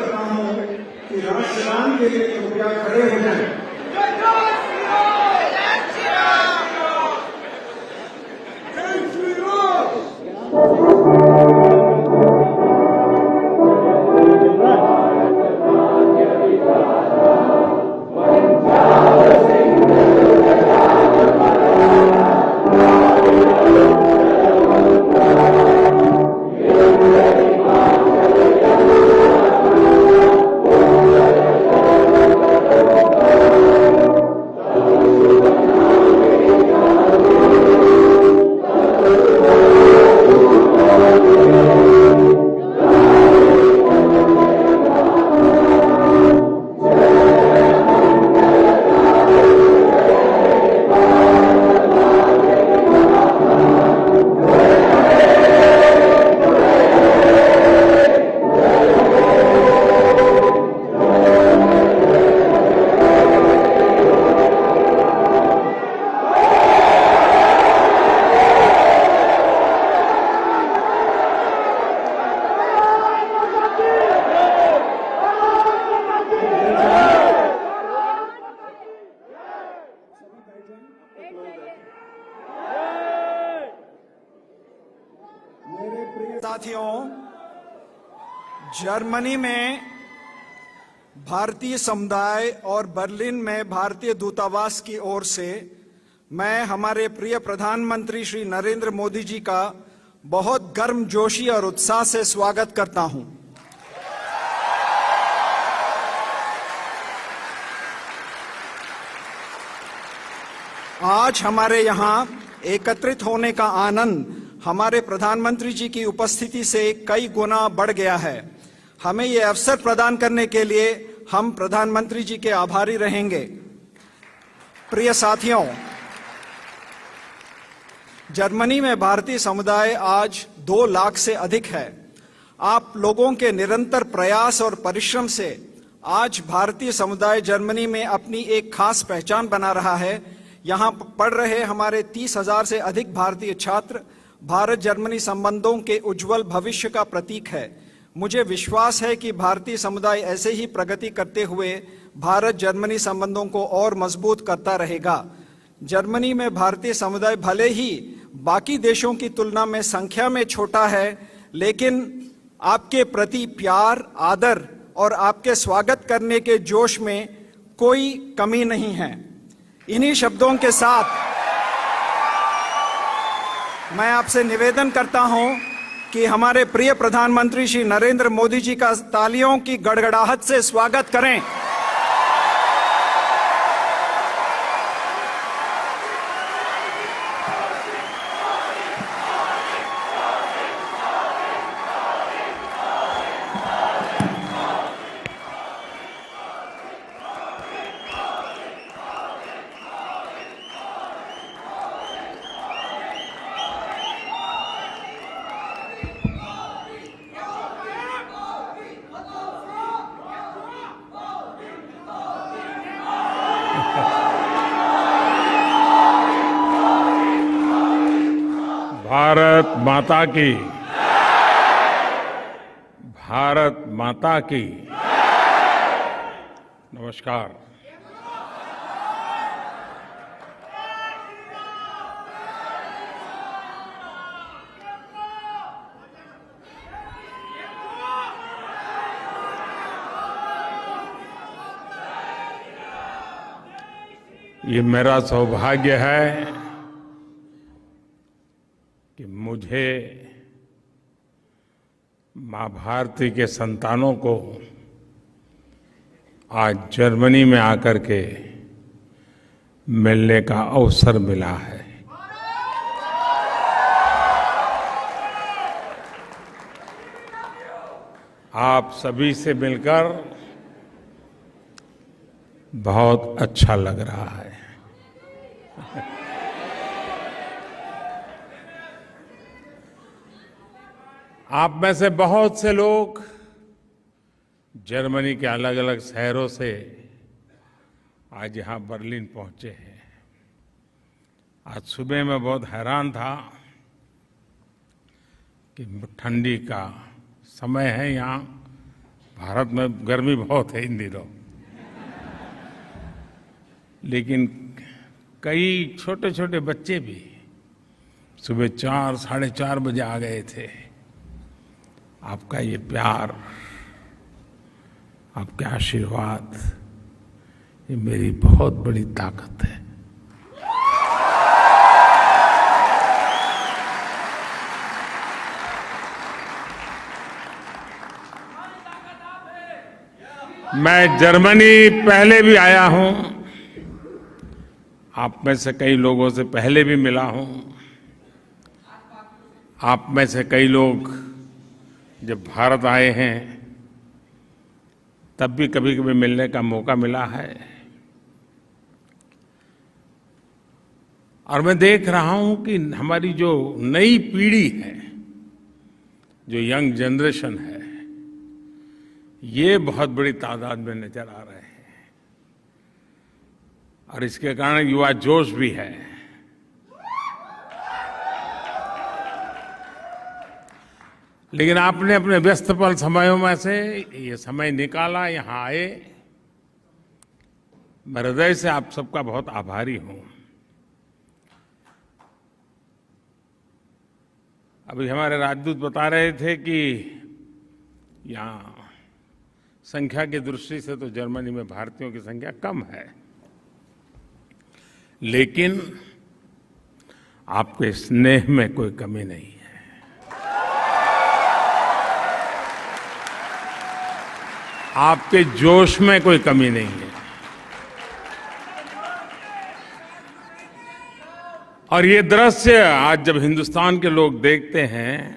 करता हूं कि राष्ट्रगान के लिए कृपया खड़े हो जाएं। साथियों, जर्मनी में भारतीय समुदाय और बर्लिन में भारतीय दूतावास की ओर से मैं हमारे प्रिय प्रधानमंत्री श्री नरेंद्र मोदी जी का बहुत गर्मजोशी और उत्साह से स्वागत करता हूं। आज हमारे यहां एकत्रित होने का आनंद हमारे प्रधानमंत्री जी की उपस्थिति से कई गुना बढ़ गया है। हमें ये अवसर प्रदान करने के लिए हम प्रधानमंत्री जी के आभारी रहेंगे। प्रिय साथियों, जर्मनी में भारतीय समुदाय आज 2 लाख से अधिक है। आप लोगों के निरंतर प्रयास और परिश्रम से आज भारतीय समुदाय जर्मनी में अपनी एक खास पहचान बना रहा है। यहाँ पढ़ रहे हमारे 30,000 से अधिक भारतीय छात्र भारत जर्मनी संबंधों के उज्जवल भविष्य का प्रतीक है। मुझे विश्वास है कि भारतीय समुदाय ऐसे ही प्रगति करते हुए भारत जर्मनी संबंधों को और मजबूत करता रहेगा। जर्मनी में भारतीय समुदाय भले ही बाकी देशों की तुलना में संख्या में छोटा है, लेकिन आपके प्रति प्यार, आदर और आपके स्वागत करने के जोश में कोई कमी नहीं है। इन्हीं शब्दों के साथ मैं आपसे निवेदन करता हूं कि हमारे प्रिय प्रधानमंत्री श्री नरेंद्र मोदी जी का तालियों की गड़गड़ाहट से स्वागत करें। भारत माता की, भारत माता की। नमस्कार। ये मेरा सौभाग्य है कि मुझे मां भारती के संतानों को आज जर्मनी में आकर के मिलने का अवसर मिला है। आप सभी से मिलकर बहुत अच्छा लग रहा है। आप में से बहुत से लोग जर्मनी के अलग अलग शहरों से आज यहाँ बर्लिन पहुंचे हैं। आज सुबह मैं बहुत हैरान था कि ठंडी का समय है, यहाँ भारत में गर्मी बहुत है इन दिनों, लेकिन कई छोटे छोटे बच्चे भी सुबह 4, साढ़े 4 बजे आ गए थे। आपका ये प्यार, आपके आशीर्वाद, ये मेरी बहुत बड़ी ताकत है। मैं जर्मनी पहले भी आया हूं, आप में से कई लोगों से पहले भी मिला हूं। आप में से कई लोग जब भारत आए हैं तब भी कभी कभी मिलने का मौका मिला है। और मैं देख रहा हूं कि हमारी जो नई पीढ़ी है, जो यंग जनरेशन है, ये बहुत बड़ी तादाद में नजर आ रहे हैं और इसके कारण युवा जोश भी है। लेकिन आपने अपने व्यस्त पल समयों में से ये समय निकाला, यहां आए। मैं हृदय से आप सबका बहुत आभारी हूं। अभी हमारे राजदूत बता रहे थे कि यहां संख्या की दृष्टि से तो जर्मनी में भारतीयों की संख्या कम है, लेकिन आपके स्नेह में कोई कमी नहीं है। आपके जोश में कोई कमी नहीं है। और ये दृश्य आज जब हिंदुस्तान के लोग देखते हैं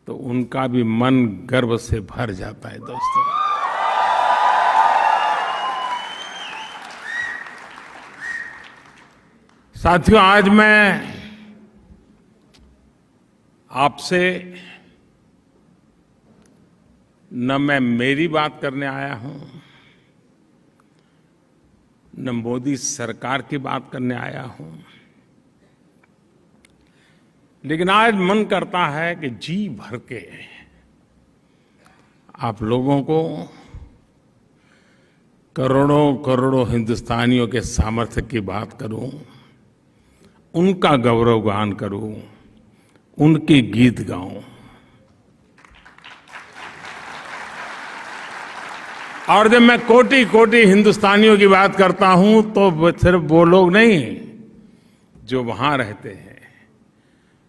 तो उनका भी मन गर्व से भर जाता है। दोस्तों, साथियों, आज मैं आपसे न मैं मेरी बात करने आया हूं, न मोदी सरकार की बात करने आया हूं, लेकिन आज मन करता है कि जी भर के आप लोगों को, करोड़ों करोड़ों हिंदुस्तानियों के सामर्थ्य की बात करूं, उनका गौरवगान करूं, उनके गीत गाऊं। और जब मैं कोटि कोटि हिंदुस्तानियों की बात करता हूं तो सिर्फ वो लोग नहीं जो वहां रहते हैं,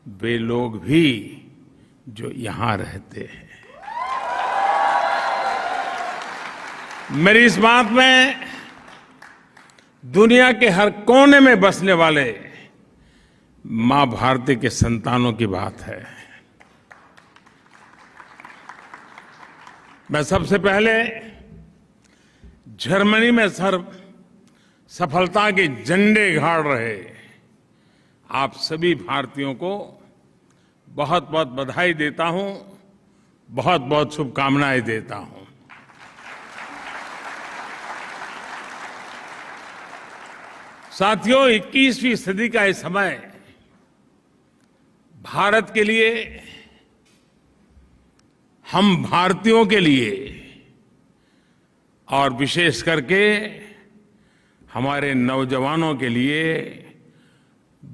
वे लोग भी जो यहां रहते हैं। मेरी इस बात में दुनिया के हर कोने में बसने वाले मां भारती के संतानों की बात है। मैं सबसे पहले जर्मनी में सफलता के झंडे गाड़ रहे आप सभी भारतीयों को बहुत बहुत बधाई देता हूं, बहुत बहुत शुभकामनाएं देता हूं। साथियों, 21वीं सदी का ये समय भारत के लिए, हम भारतीयों के लिए और विशेष करके हमारे नौजवानों के लिए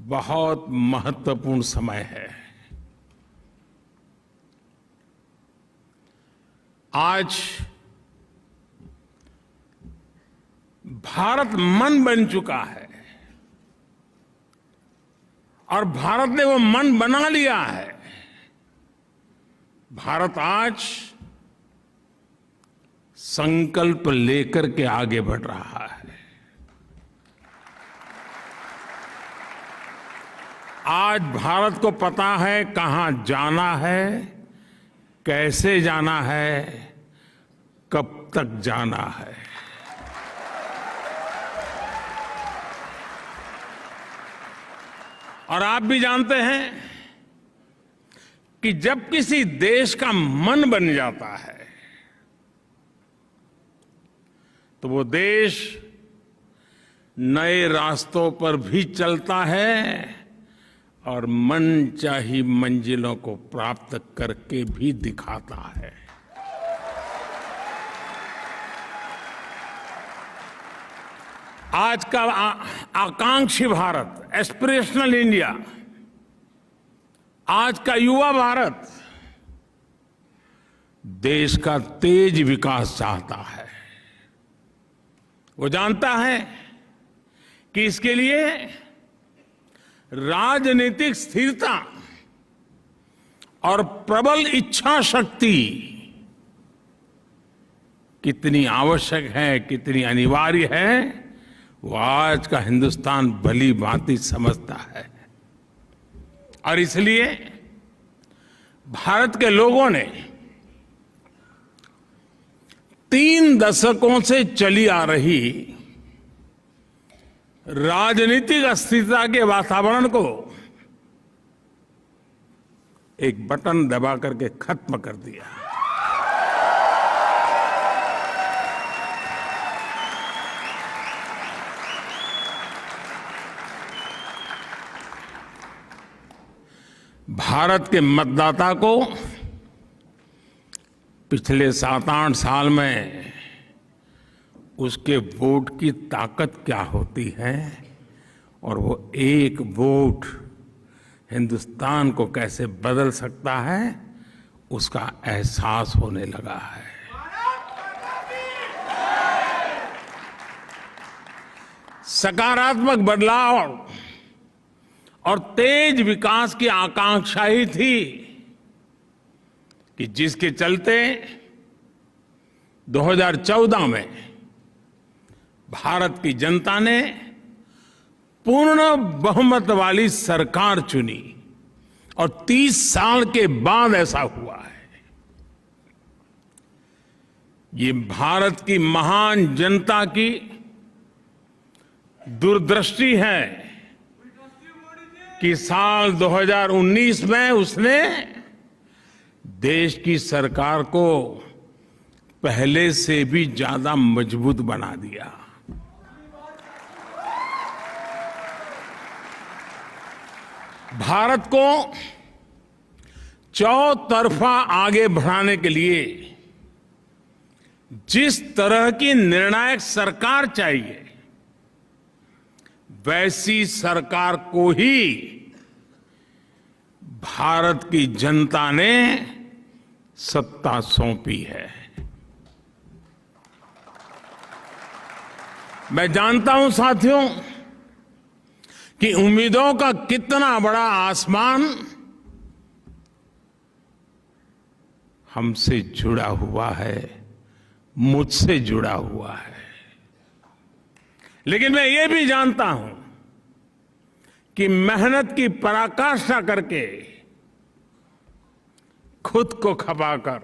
बहुत महत्वपूर्ण समय है। आज भारत मन बन चुका है और भारत ने वो मन बना लिया है। भारत आज संकल्प लेकर के आगे बढ़ रहा है। आज भारत को पता है कहां जाना है, कैसे जाना है, कब तक जाना है। और आप भी जानते हैं कि जब किसी देश का मन बन जाता है तो वो देश नए रास्तों पर भी चलता है और मनचाही मंजिलों को प्राप्त करके भी दिखाता है। आज का आकांक्षी भारत, एस्पिरेशनल इंडिया, आज का युवा भारत देश का तेज विकास चाहता है। वो जानता है कि इसके लिए राजनीतिक स्थिरता और प्रबल इच्छा शक्ति कितनी आवश्यक है, कितनी अनिवार्य है, वो आज का हिंदुस्तान भली भांति समझता है। और इसलिए भारत के लोगों ने 3 दशकों से चली आ रही राजनीतिक अस्थिरता के वातावरण को एक बटन दबा करके खत्म कर दिया। भारत के मतदाता को पिछले 7-8 साल में उसके वोट की ताकत क्या होती है और वो एक वोट हिंदुस्तान को कैसे बदल सकता है, उसका एहसास होने लगा है। सकारात्मक बदलाव और तेज विकास की आकांक्षा ही थी कि जिसके चलते 2014 में भारत की जनता ने पूर्ण बहुमत वाली सरकार चुनी और 30 साल के बाद ऐसा हुआ है। ये भारत की महान जनता की दूरदृष्टि है कि साल 2019 में उसने देश की सरकार को पहले से भी ज्यादा मजबूत बना दिया। भारत को चौतरफा आगे बढ़ाने के लिए जिस तरह की निर्णायक सरकार चाहिए, वैसी सरकार को ही भारत की जनता ने सत्ता सौंपी है। मैं जानता हूं साथियों कि उम्मीदों का कितना बड़ा आसमान हमसे जुड़ा हुआ है, मुझसे जुड़ा हुआ है। लेकिन मैं ये भी जानता हूं कि मेहनत की पराकाष्ठा करके खुद को खपाकर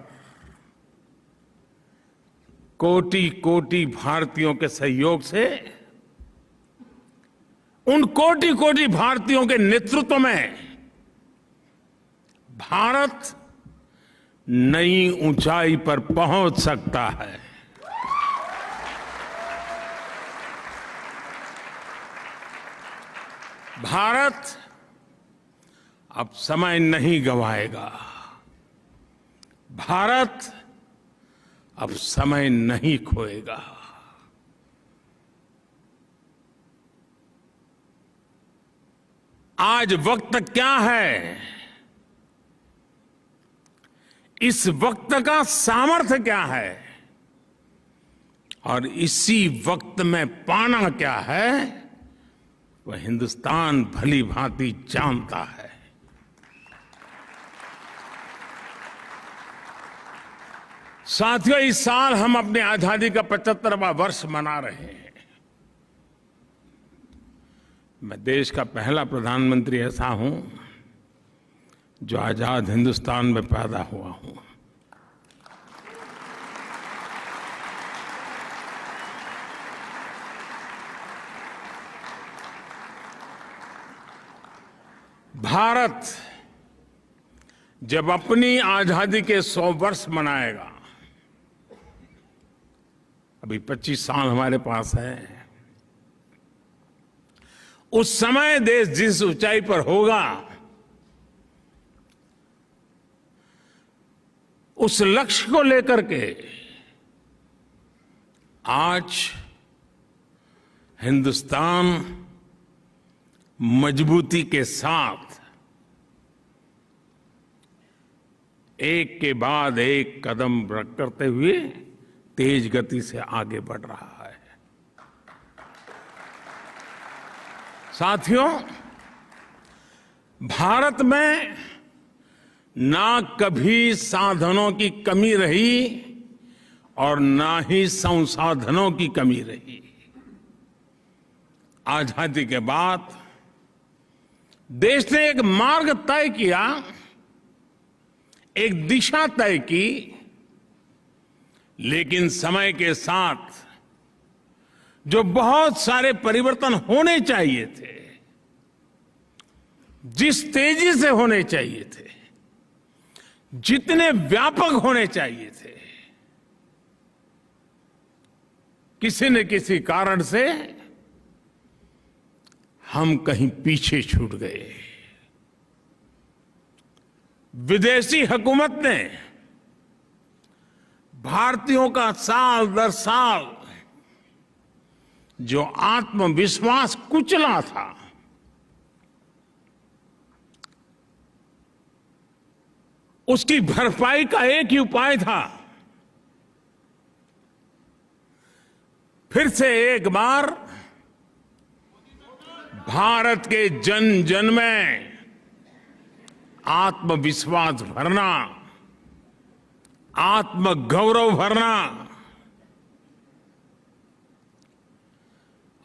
कोटि कोटि भारतीयों के सहयोग से, उन कोटि कोटि भारतीयों के नेतृत्व में भारत नई ऊंचाई पर पहुंच सकता है। भारत अब समय नहीं गंवाएगा। भारत अब समय नहीं खोएगा। आज वक्त क्या है, इस वक्त का सामर्थ्य क्या है और इसी वक्त में पाना क्या है, वह हिंदुस्तान भली भांति जानता है। साथियों, इस साल हम अपनी आजादी का 75वां वर्ष मना रहे हैं। मैं देश का पहला प्रधानमंत्री ऐसा हूं जो आजाद हिंदुस्तान में पैदा हुआ हूं। भारत जब अपनी आजादी के 100 वर्ष मनाएगा, अभी 25 साल हमारे पास है, उस समय देश जिस ऊंचाई पर होगा, उस लक्ष्य को लेकर के आज हिंदुस्तान मजबूती के साथ एक के बाद एक कदम करते हुए तेज गति से आगे बढ़ रहा है। साथियों, भारत में ना कभी साधनों की कमी रही और ना ही संसाधनों की कमी रही। आजादी के बाद देश ने एक मार्ग तय किया, एक दिशा तय की, लेकिन समय के साथ जो बहुत सारे परिवर्तन होने चाहिए थे, जिस तेजी से होने चाहिए थे, जितने व्यापक होने चाहिए थे, किसी न किसी कारण से हम कहीं पीछे छूट गए। विदेशी हुकूमत ने भारतीयों का साल दर साल जो आत्मविश्वास कुचला था, उसकी भरपाई का एक ही उपाय था, फिर से एक बार भारत के जन जन में आत्मविश्वास भरना, आत्मगौरव भरना,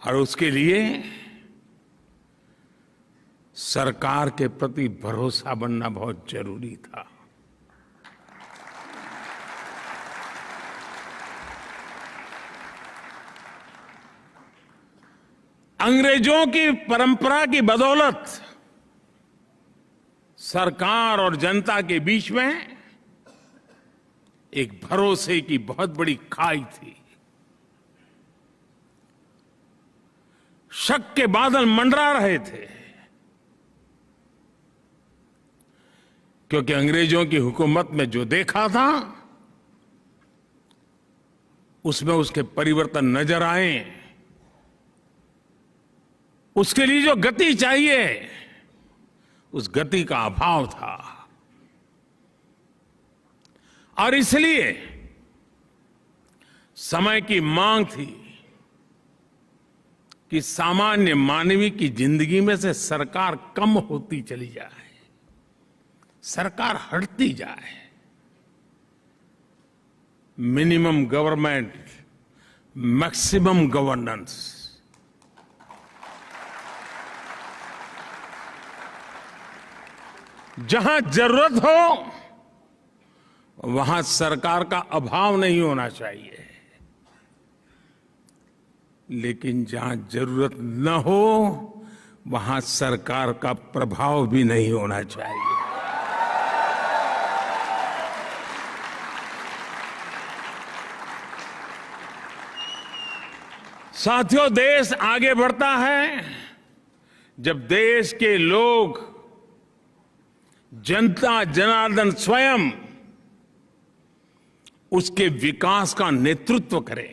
और उसके लिए सरकार के प्रति भरोसा बनना बहुत जरूरी था। अंग्रेजों की परंपरा की बदौलत सरकार और जनता के बीच में एक भरोसे की बहुत बड़ी खाई थी। शक के बादल मंडरा रहे थे, क्योंकि अंग्रेजों की हुकूमत में जो देखा था उसमें उसके परिवर्तन नजर आए। उसके लिए जो गति चाहिए, उस गति का अभाव था, और इसलिए समय की मांग थी कि सामान्य मानवीय की जिंदगी में से सरकार कम होती चली जाए, सरकार हटती जाए। Minimum government, maximum governance. जहां जरूरत हो वहां सरकार का अभाव नहीं होना चाहिए, लेकिन जहां जरूरत न हो वहां सरकार का प्रभाव भी नहीं होना चाहिए। साथियों, देश आगे बढ़ता है जब देश के लोग, जनता जनार्दन स्वयं उसके विकास का नेतृत्व करे।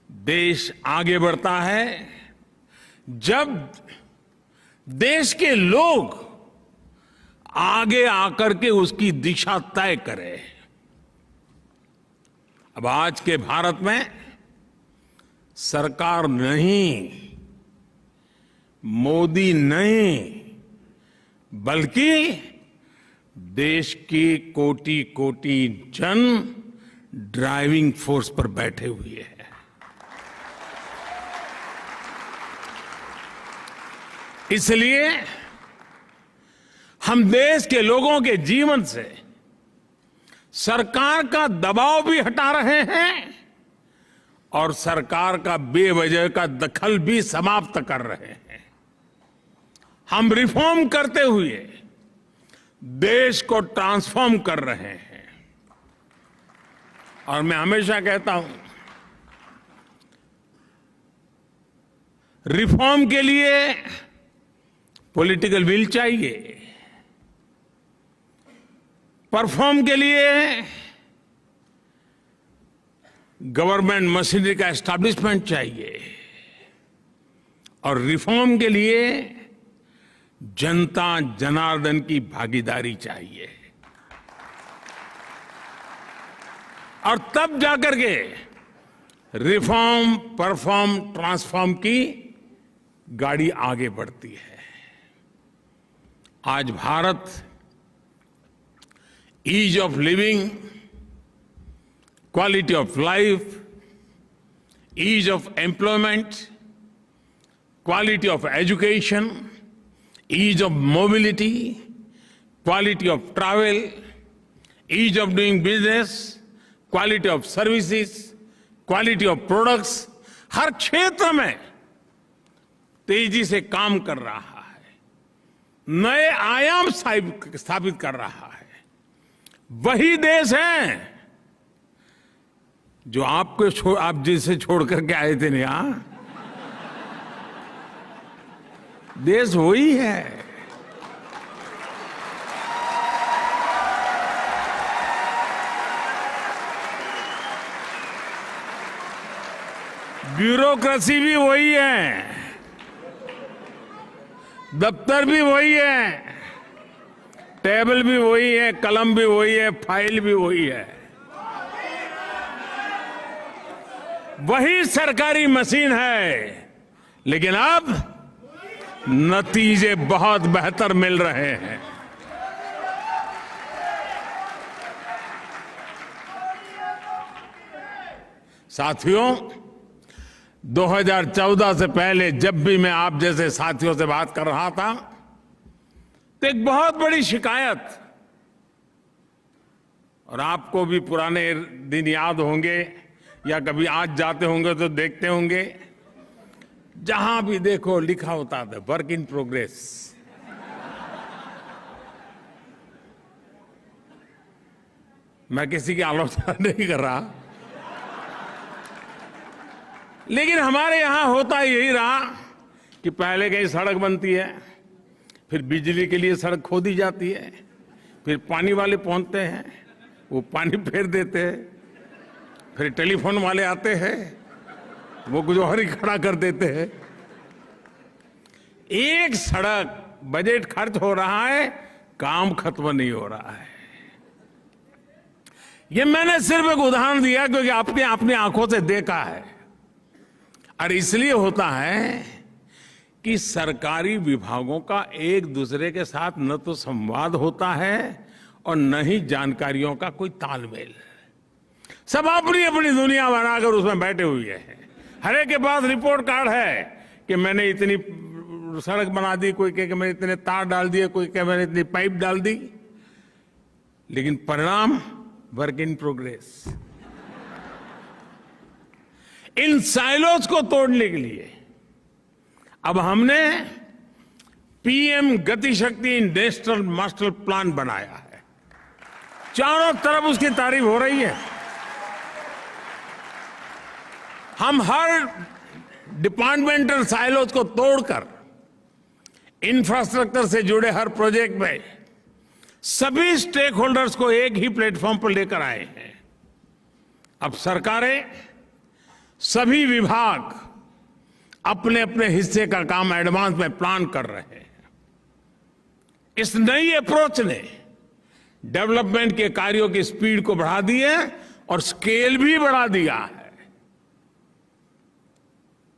देश आगे बढ़ता है जब देश के लोग आगे आकर के उसकी दिशा तय करें। अब आज के भारत में सरकार नहीं, मोदी नहीं, बल्कि देश की कोटि कोटि जन ड्राइविंग फोर्स पर बैठे हुए हैं। इसलिए हम देश के लोगों के जीवन से सरकार का दबाव भी हटा रहे हैं और सरकार का बेवजह का दखल भी समाप्त कर रहे हैं। हम रिफॉर्म करते हुए देश को ट्रांसफॉर्म कर रहे हैं। और मैं हमेशा कहता हूं, रिफॉर्म के लिए पॉलिटिकल विल चाहिए, परफॉर्म के लिए गवर्नमेंट मशीनरी का एस्टैब्लिशमेंट चाहिए, और रिफॉर्म के लिए जनता जनार्दन की भागीदारी चाहिए, और तब जाकर के रिफॉर्म, परफॉर्म, ट्रांसफॉर्म की गाड़ी आगे बढ़ती है। आज Bharat ease of living, quality of life, ease of employment, quality of education, ease of mobility, quality of travel, ease of doing business, quality of services, quality of products, हर क्षेत्र में तेजी से काम कर रहा है, नए आयाम स्थापित कर रहा है। वही देश है जो आप जिसे छोड़ करके आए थे ना, यहां देश वही है। ब्यूरोक्रेसी भी वही है, दफ्तर भी वही है, टेबल भी वही है, कलम भी वही है, फाइल भी वही है, वही सरकारी मशीन है, लेकिन अब नतीजे बहुत बेहतर मिल रहे हैं। साथियों, 2014 से पहले जब भी मैं आप जैसे साथियों से बात कर रहा था, तो एक बहुत बड़ी शिकायत, और आपको भी पुराने दिन याद होंगे या कभी आज जाते होंगे तो देखते होंगे, जहां भी देखो लिखा होता था वर्क इन प्रोग्रेस। मैं किसी की आलोचना नहीं कर रहा, लेकिन हमारे यहां होता यही रहा कि पहले कहीं सड़क बनती है, फिर बिजली के लिए सड़क खोदी जाती है, फिर पानी वाले पहुंचते हैं, वो पानी फेर देते हैं, फिर टेलीफोन वाले आते हैं, वो कुछ और ही खड़ा कर देते हैं। एक सड़क, बजट खर्च हो रहा है, काम खत्म नहीं हो रहा है। ये मैंने सिर्फ एक उदाहरण दिया क्योंकि आपने अपनी आंखों से देखा है, और इसलिए होता है कि सरकारी विभागों का एक दूसरे के साथ न तो संवाद होता है और न ही जानकारियों का कोई तालमेल। सब अपनी अपनी दुनिया बनाकर उसमें बैठे हुए हैं। हर एक के पास रिपोर्ट कार्ड है कि मैंने इतनी सड़क बना दी, कोई कहे कि मैंने इतने तार डाल दिए, कोई कहे मैंने इतनी पाइप डाल दी, लेकिन परिणाम work in progress. In silos को तोड़ने के लिए अब हमने पीएम गति शक्ति नेशनल मास्टर प्लान बनाया है। चारों तरफ उसकी तारीफ हो रही है। हम हर डिपार्टमेंटल साइलोज को तोड़कर इंफ्रास्ट्रक्चर से जुड़े हर प्रोजेक्ट में सभी स्टेक होल्डर्स को एक ही प्लेटफॉर्म पर लेकर आए हैं। अब सरकारें, सभी विभाग अपने अपने हिस्से का काम एडवांस में प्लान कर रहे हैं। इस नई अप्रोच ने डेवलपमेंट के कार्यों की स्पीड को बढ़ा दी है और स्केल भी बढ़ा दिया है।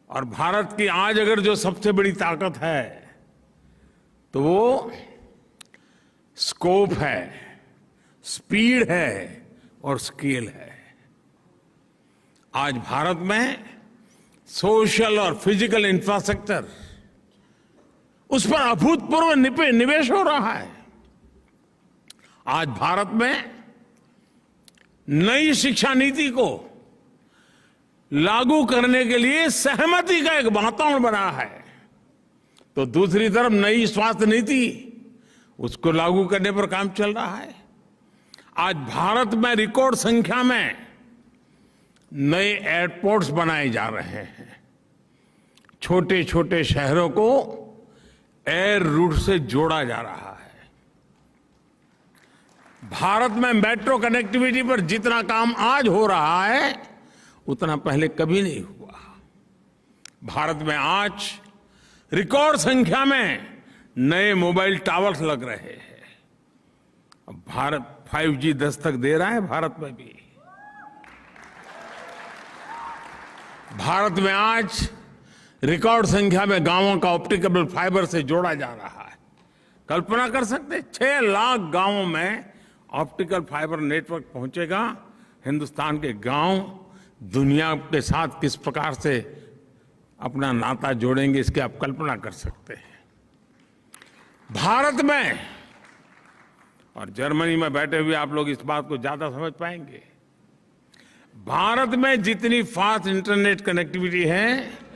और भारत की आज अगर जो सबसे बड़ी ताकत है तो वो स्कोप है, स्पीड है और स्केल है। आज भारत में सोशल और फिजिकल इंफ्रास्ट्रक्चर, उस पर अभूतपूर्व निवेश हो रहा है। आज भारत में नई शिक्षा नीति को लागू करने के लिए सहमति का एक वातावरण बना है, तो दूसरी तरफ नई स्वास्थ्य नीति, उसको लागू करने पर काम चल रहा है। आज भारत में रिकॉर्ड संख्या में नए एयरपोर्ट्स बनाए जा रहे हैं। छोटे छोटे शहरों को एयर रूट से जोड़ा जा रहा है। भारत में मेट्रो कनेक्टिविटी पर जितना काम आज हो रहा है उतना पहले कभी नहीं हुआ। भारत में आज रिकॉर्ड संख्या में नए मोबाइल टावर्स लग रहे हैं। अब भारत 5G दस्तक दे रहा है भारत में भी। भारत में आज रिकॉर्ड संख्या में गांवों का ऑप्टिकल फाइबर से जोड़ा जा रहा है। कल्पना कर सकते 6 लाख गांवों में ऑप्टिकल फाइबर नेटवर्क पहुंचेगा। हिंदुस्तान के गांव दुनिया के साथ किस प्रकार से अपना नाता जोड़ेंगे, इसकी आप कल्पना कर सकते हैं। भारत में और जर्मनी में बैठे हुए आप लोग इस बात को ज्यादा समझ पाएंगे। भारत में जितनी फास्ट इंटरनेट कनेक्टिविटी है,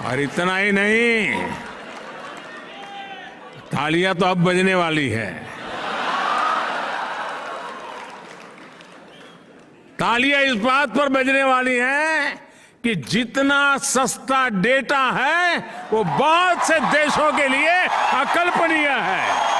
और इतना ही नहीं, तालियां तो अब बजने वाली है। तालियां इस बात पर बजने वाली हैं कि जितना सस्ता डेटा है वो बहुत से देशों के लिए अकल्पनीय है।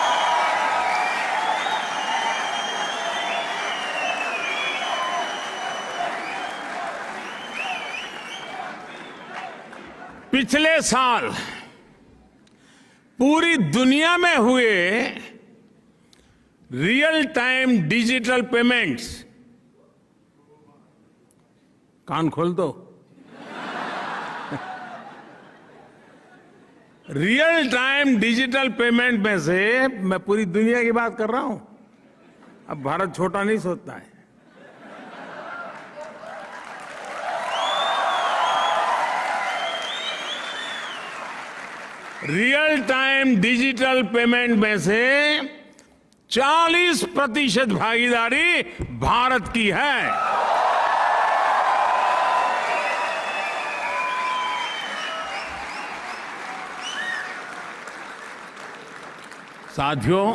पिछले साल पूरी दुनिया में हुए रियल टाइम डिजिटल पेमेंट्स, कान खोल दो, रियल टाइम डिजिटल पेमेंट में से मैं पूरी दुनिया की बात कर रहा हूं। अब भारत छोटा नहीं सोचता है। रियल टाइम डिजिटल पेमेंट में से 40% भागीदारी भारत की है। साथियों,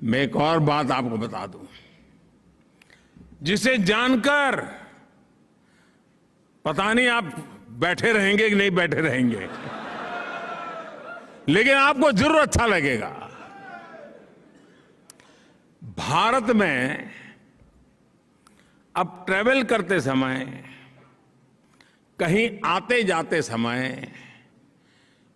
मैं एक और बात आपको बता दूं, जिसे जानकर पता नहीं आप बैठे रहेंगे कि नहीं बैठे रहेंगे, लेकिन आपको जरूर अच्छा लगेगा। भारत में अब ट्रैवल करते समय, कहीं आते जाते समय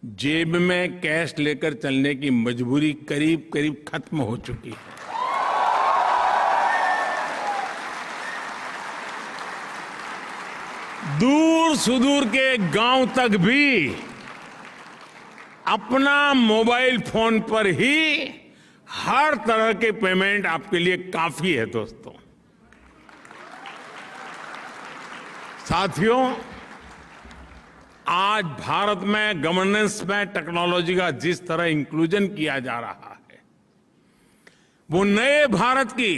जेब में कैश लेकर चलने की मजबूरी करीब करीब खत्म हो चुकी है। दूर सुदूर के गांव तक भी अपना मोबाइल फोन पर ही हर तरह के पेमेंट आपके लिए काफी है। दोस्तों, साथियों, आज भारत में गवर्नेंस में टेक्नोलॉजी का जिस तरह इंक्लूजन किया जा रहा है, वो नए भारत की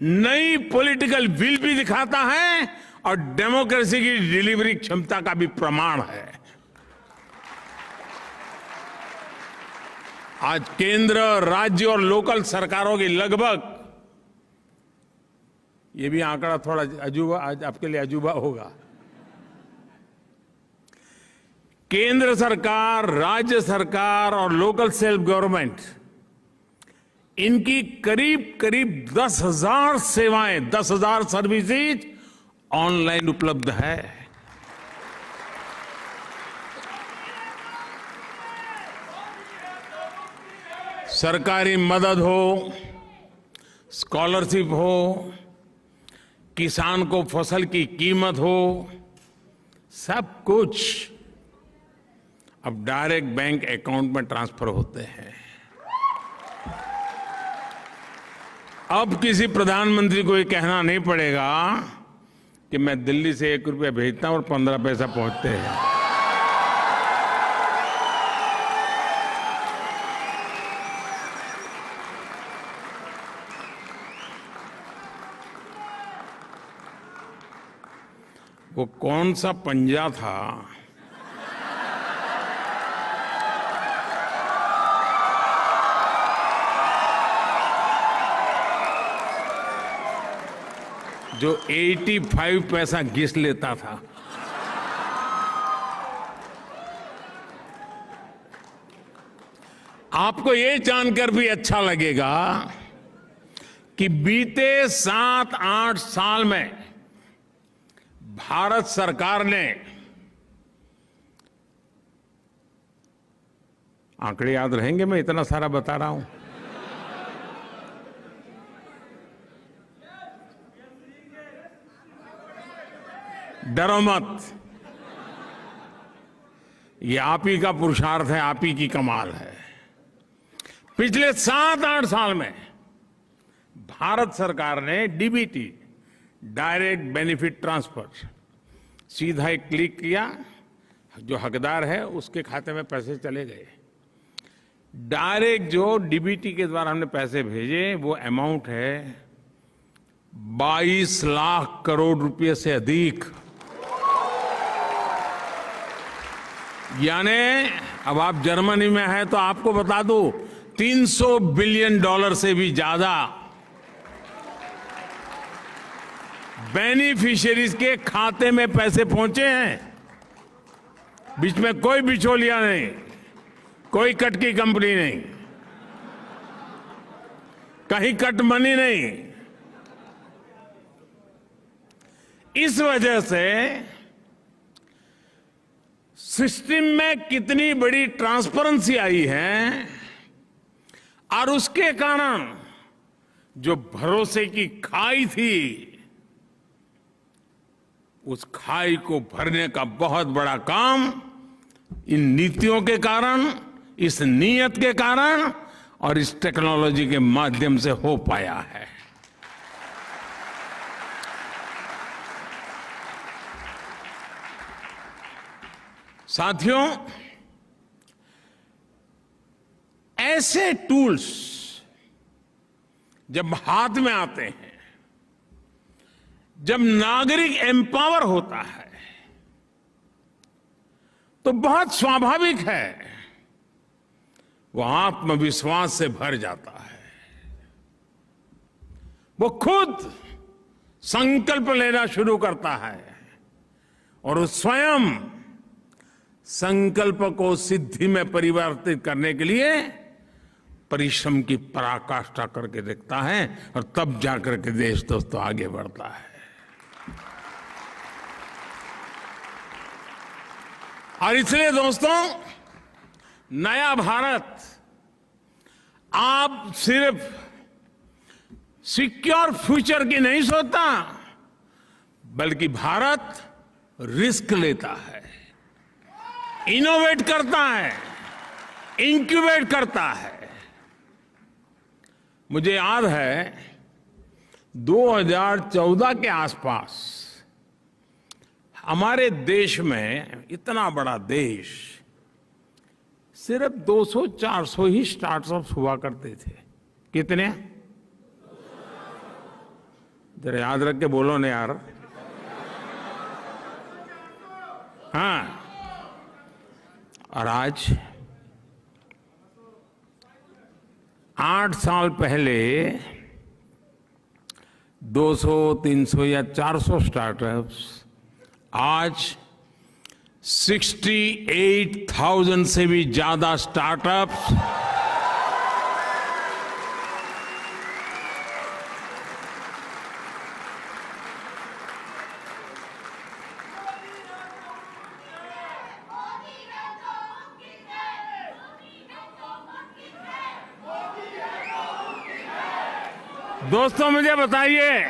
नई पॉलिटिकल विल भी दिखाता है और डेमोक्रेसी की डिलीवरी क्षमता का भी प्रमाण है। आज केंद्र, राज्य और लोकल सरकारों की लगभग, ये भी आंकड़ा थोड़ा अजूबा, आज आपके लिए अजूबा होगा, केंद्र सरकार, राज्य सरकार और लोकल सेल्फ गवर्नमेंट, इनकी करीब करीब 10,000 सेवाएं, 10,000 सर्विसेज ऑनलाइन उपलब्ध है। सरकारी मदद हो, स्कॉलरशिप हो, किसान को फसल की कीमत हो, सब कुछ अब डायरेक्ट बैंक अकाउंट में ट्रांसफर होते हैं। अब किसी प्रधानमंत्री को ये कहना नहीं पड़ेगा कि मैं दिल्ली से 1 रुपया भेजता हूं और 15 पैसा पहुंचते हैं। वो कौन सा पंजा था जो 85 पैसा घिस लेता था? आपको ये जानकर भी अच्छा लगेगा कि बीते 7-8 साल में भारत सरकार ने, आंकड़े याद रहेंगे मैं इतना सारा बता रहा हूं, डरो मत, ये आप ही का पुरुषार्थ है, आप ही की कमाल है। पिछले 7-8 साल में भारत सरकार ने डीबीटी, डायरेक्ट बेनिफिट ट्रांसफर, सीधा एक क्लिक किया, जो हकदार है उसके खाते में पैसे चले गए। डायरेक्ट जो डीबीटी के द्वारा हमने पैसे भेजे वो अमाउंट है 22 लाख करोड़ रुपए से अधिक। यानी अब आप जर्मनी में हैं तो आपको बता दूं, $300 बिलियन से भी ज्यादा बेनिफिशियरीज के खाते में पैसे पहुंचे हैं। बीच में कोई बिचौलिया नहीं, कोई कट की कंपनी नहीं, कहीं कट मनी नहीं। इस वजह से सिस्टम में कितनी बड़ी ट्रांसपेरेंसी आई है और उसके कारण जो भरोसे की खाई थी, उस खाई को भरने का बहुत बड़ा काम इन नीतियों के कारण, इस नीयत के कारण और इस टेक्नोलॉजी के माध्यम से हो पाया है। साथियों, ऐसे टूल्स जब हाथ में आते हैं, जब नागरिक एम्पावर होता है, तो बहुत स्वाभाविक है वो आत्मविश्वास से भर जाता है। वो खुद संकल्प लेना शुरू करता है और वो स्वयं संकल्प को सिद्धि में परिवर्तित करने के लिए परिश्रम की पराकाष्ठा करके देखता है और तब जाकर के देश दोस्तों आगे बढ़ता है। और इसलिए दोस्तों, नया भारत आप सिर्फ सिक्योर फ्यूचर की नहीं सोचता, बल्कि भारत रिस्क लेता है, इनोवेट करता है, इंक्यूबेट करता है। मुझे याद है 2014 के आसपास हमारे देश में, इतना बड़ा देश, सिर्फ 200-400 ही स्टार्टअप्स हुआ करते थे। कितने? जरा याद रख के बोलो ना यार। हाँ, और आज 8 साल पहले 200, 300 या 400 स्टार्टअप्स आज 68,000 से भी ज्यादा स्टार्टअप्स दोस्तों, मुझे बताइए,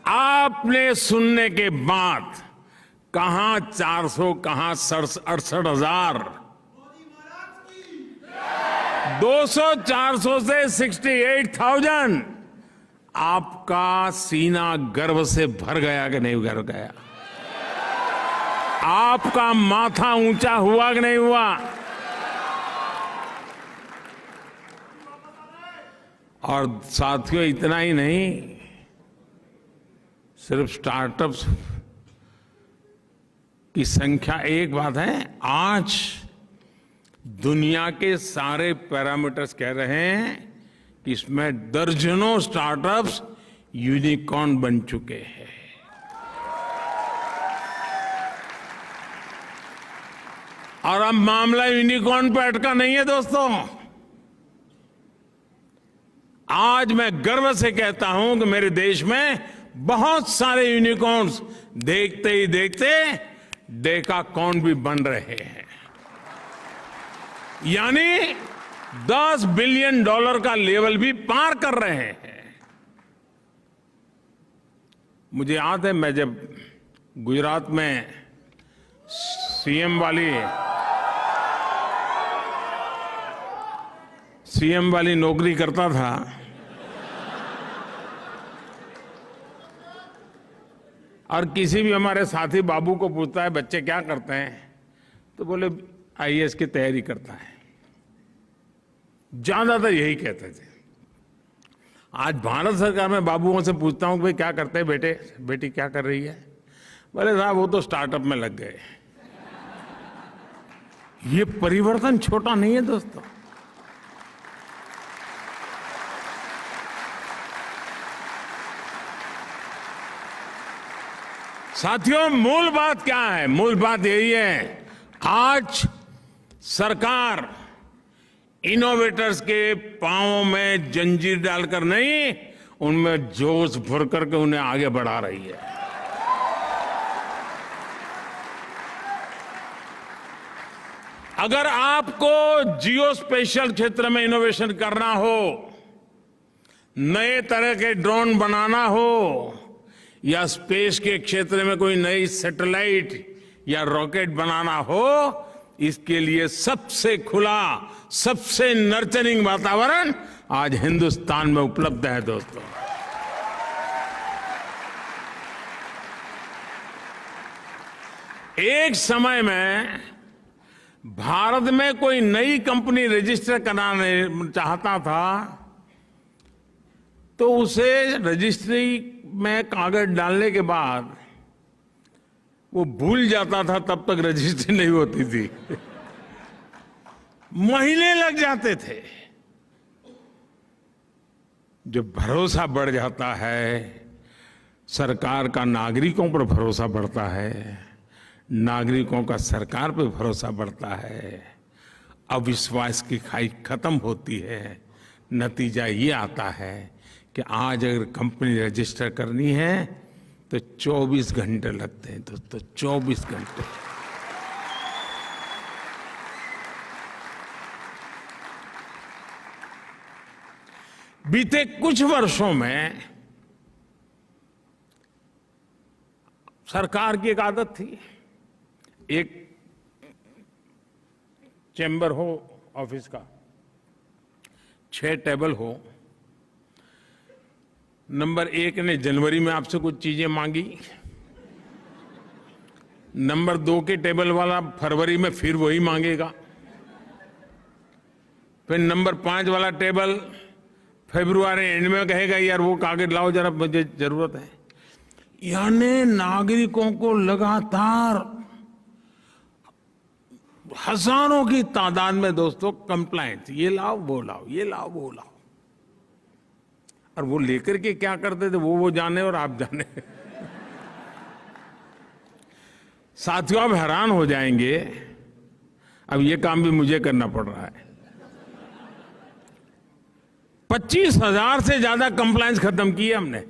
आपने सुनने के बाद कहां 400, कहां 68,000, 200-400 से 68,000, आपका सीना गर्व से भर गया कि नहीं भर गया? आपका माथा ऊंचा हुआ कि नहीं हुआ? और साथियों, इतना ही नहीं, सिर्फ स्टार्टअप्स की संख्या एक बात है, आज दुनिया के सारे पैरामीटर्स कह रहे हैं कि इसमें दर्जनों स्टार्टअप्स यूनिकॉर्न बन चुके हैं। और अब मामला यूनिकॉर्न पर अटका नहीं है दोस्तों, आज मैं गर्व से कहता हूं कि मेरे देश में बहुत सारे यूनिकॉर्न्स देखते ही देखते डेकाकॉर्न भी बन रहे हैं, यानी $10 बिलियन का लेवल भी पार कर रहे हैं। मुझे याद है, मैं जब गुजरात में सीएम वाली नौकरी करता था, और किसी भी हमारे साथी बाबू को पूछता है बच्चे क्या करते हैं, तो बोले आईएएस की तैयारी करता है। ज्यादातर यही कहते थे। आज भारत सरकार में बाबुओं से पूछता हूं कि भाई क्या करते हैं बेटे, बेटी क्या कर रही है, बोले साहब वो तो स्टार्टअप में लग गए। ये परिवर्तन छोटा नहीं है दोस्तों। साथियों, मूल बात क्या है? मूल बात यही है, आज सरकार इनोवेटर्स के पांवों में जंजीर डालकर नहीं, उनमें जोश भर करके उन्हें आगे बढ़ा रही है। अगर आपको जियो स्पेशल क्षेत्र में इनोवेशन करना हो, नए तरह के ड्रोन बनाना हो, या स्पेस के क्षेत्र में कोई नई सैटेलाइट या रॉकेट बनाना हो, इसके लिए सबसे खुला, सबसे नर्चरिंग वातावरण आज हिंदुस्तान में उपलब्ध है दोस्तों। एक समय में भारत में कोई नई कंपनी रजिस्टर कराना चाहता था तो उसे रजिस्ट्री में कागज डालने के बाद वो भूल जाता था, तब तक रजिस्ट्री नहीं होती थी। महीने लग जाते थे। जब भरोसा बढ़ जाता है, सरकार का नागरिकों पर भरोसा बढ़ता है, नागरिकों का सरकार पर भरोसा बढ़ता है, अविश्वास की खाई खत्म होती है। नतीजा ये आता है कि आज अगर कंपनी रजिस्टर करनी है तो 24 घंटे लगते हैं दोस्तों, 24 घंटे। बीते कुछ वर्षों में सरकार की एक आदत थी, एक चैम्बर हो ऑफिस का, 6 टेबल हो, नंबर 1 ने जनवरी में आपसे कुछ चीजें मांगी, नंबर 2 के टेबल वाला फरवरी में फिर वही मांगेगा, फिर नंबर 5 वाला टेबल फरवरी एंड में कहेगा यार वो कागज लाओ जरा, मुझे जरूरत है। यानी नागरिकों को लगातार हजारों की तादाद में दोस्तों कंप्लाइंट, ये लाओ वो लाओ, ये लाओ वो लाओ, और वो लेकर के क्या करते थे वो जाने और आप जाने। साथियों, आप हैरान हो जाएंगे, अब ये काम भी मुझे करना पड़ रहा है। 25,000 से ज्यादा कंप्लायंस खत्म किए हमने।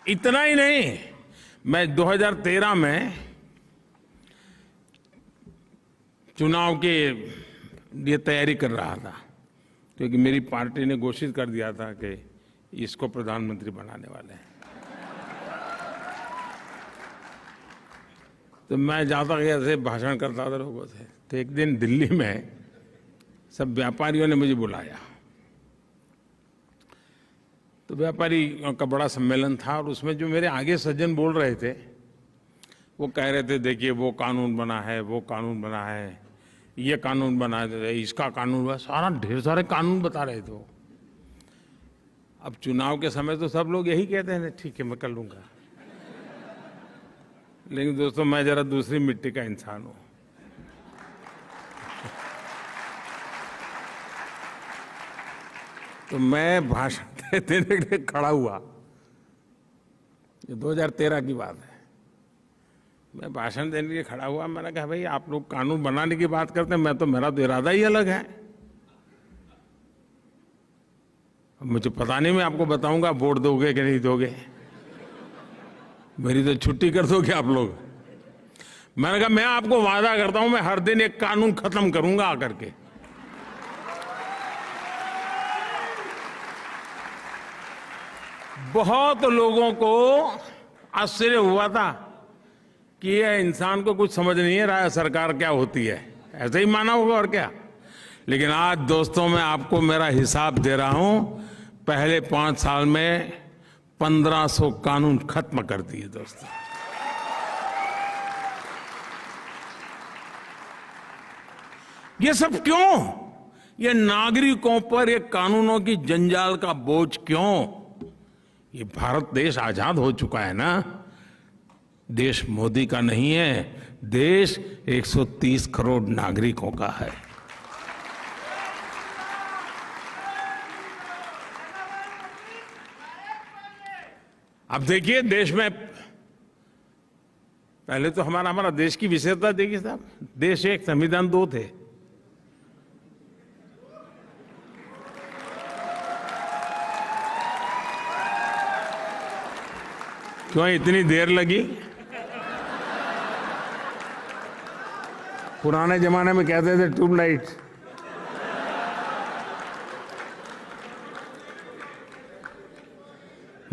इतना ही नहीं, मैं 2013 में चुनाव के लिए तैयारी कर रहा था, क्योंकि मेरी पार्टी ने घोषित कर दिया था कि इसको प्रधानमंत्री बनाने वाले हैं। तो मैं जाता गया ऐसे भाषण करता था लोगों से। तो एक दिन दिल्ली में सब व्यापारियों ने मुझे बुलाया, तो व्यापारी का बड़ा सम्मेलन था, और उसमें जो मेरे आगे सज्जन बोल रहे थे वो कह रहे थे देखिए वो कानून बना है, वो कानून बना है, ये कानून बना है, इसका कानून बना, सारा ढेर सारे कानून बता रहे थे। अब चुनाव के समय तो सब लोग यही कहते हैं ठीक है मैं कर लूंगा, लेकिन दोस्तों मैं जरा दूसरी मिट्टी का इंसान हूं। तो मैं भाषण देने के लिए खड़ा हुआ, ये 2013 की बात है। मैं भाषण देने के लिए खड़ा हुआ, मैंने कहा भाई आप लोग कानून बनाने की बात करते हैं, मेरा तो इरादा ही अलग है। मुझे पता नहीं, मैं आपको बताऊंगा वोट दोगे कि नहीं दोगे, मेरी तो छुट्टी कर दोगे आप लोग। मैंने कहा मैं आपको वादा करता हूं, मैं हर दिन एक कानून खत्म करूंगा आकर के। बहुत लोगों को आश्चर्य हुआ था कि ये इंसान को कुछ समझ नहीं है रहा सरकार क्या होती है, ऐसे ही माना होगा और क्या। लेकिन आज दोस्तों मैं आपको मेरा हिसाब दे रहा हूं, पहले 5 साल में 1500 कानून खत्म कर दिए दोस्तों। ये सब क्यों? ये नागरिकों पर ये कानूनों की जंजाल का बोझ क्यों? ये भारत देश आजाद हो चुका है ना, देश मोदी का नहीं है, देश 130 करोड़ नागरिकों का है। अब देखिए देश में पहले तो हमारा देश की विशेषता देखिए साहब, देश एक संविधान 2 थे। क्यों इतनी देर लगी? पुराने जमाने में कहते थे ट्यूबलाइट।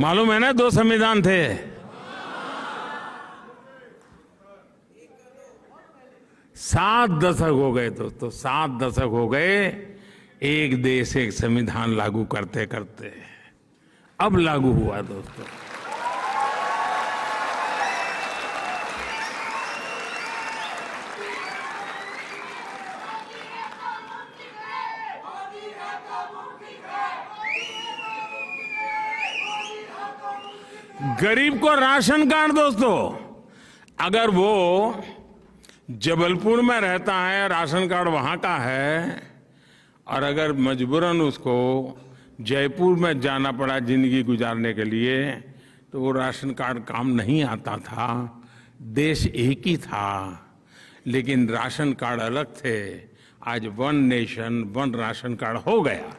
मालूम है ना 2 संविधान थे। 7 दशक हो गए दोस्तों, 7 दशक हो गए एक देश एक संविधान लागू करते करते। अब लागू हुआ दोस्तों। गरीब को राशन कार्ड दोस्तों, अगर वो जबलपुर में रहता है, राशन कार्ड वहां का है, और अगर मजबूरन उसको जयपुर में जाना पड़ा जिंदगी गुजारने के लिए, तो वो राशन कार्ड काम नहीं आता था। देश एक ही था लेकिन राशन कार्ड अलग थे। आज 1 नेशन 1 राशन कार्ड हो गया।